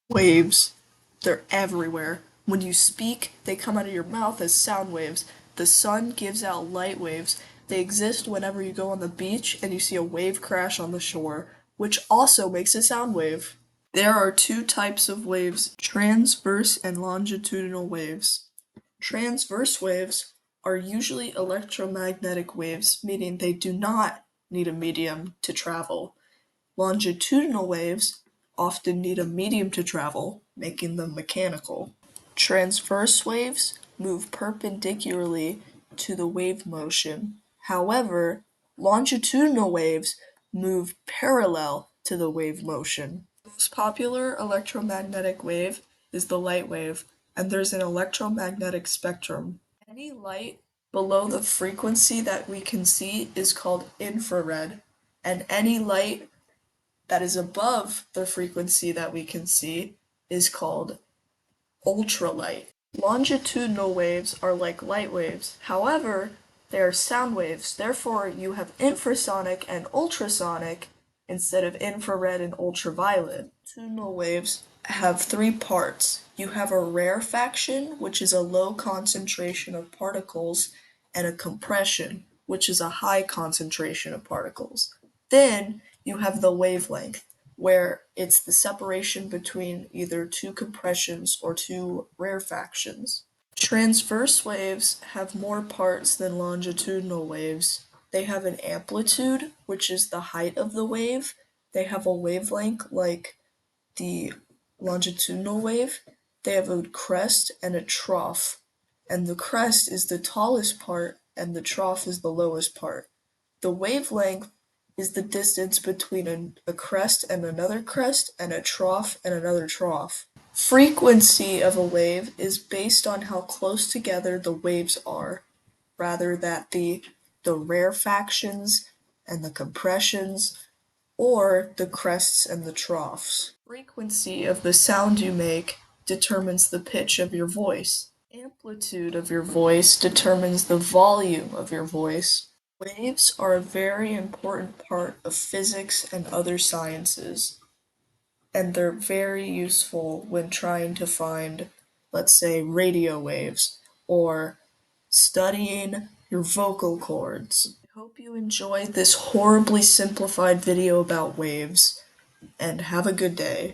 Waves. They're everywhere. When you speak, they come out of your mouth as sound waves. The sun gives out light waves. They exist whenever you go on the beach and you see a wave crash on the shore, which also makes a sound wave. There are two types of waves, transverse and longitudinal waves. Transverse waves are usually electromagnetic waves, meaning they do not need a medium to travel. Longitudinal waves often need a medium to travel, making them mechanical. Transverse waves move perpendicularly to the wave motion. However, longitudinal waves move parallel to the wave motion. The most popular electromagnetic wave is the light wave, and there's an electromagnetic spectrum. Any light below the frequency that we can see is called infrared, and any light that is above the frequency that we can see is called ultralight. Longitudinal waves are like light waves. However, they are sound waves. Therefore, you have infrasonic and ultrasonic instead of infrared and ultraviolet. Longitudinal waves have three parts. You have a rarefaction, which is a low concentration of particles, and a compression, which is a high concentration of particles. Then you have the wavelength, where it's the separation between either two compressions or two rarefactions. Transverse waves have more parts than longitudinal waves. They have an amplitude, which is the height of the wave. They have a wavelength like the longitudinal wave. They have a crest and a trough, and the crest is the tallest part and the trough is the lowest part. The wavelength is the distance between a crest and another crest and a trough and another trough. Frequency of a wave is based on how close together the waves are, rather than the rarefactions and the compressions or the crests and the troughs. Frequency of the sound you make determines the pitch of your voice. Amplitude of your voice determines the volume of your voice. Waves are a very important part of physics and other sciences, and they're very useful when trying to find, let's say, radio waves or studying your vocal cords. I hope you enjoyed this horribly simplified video about waves, and have a good day.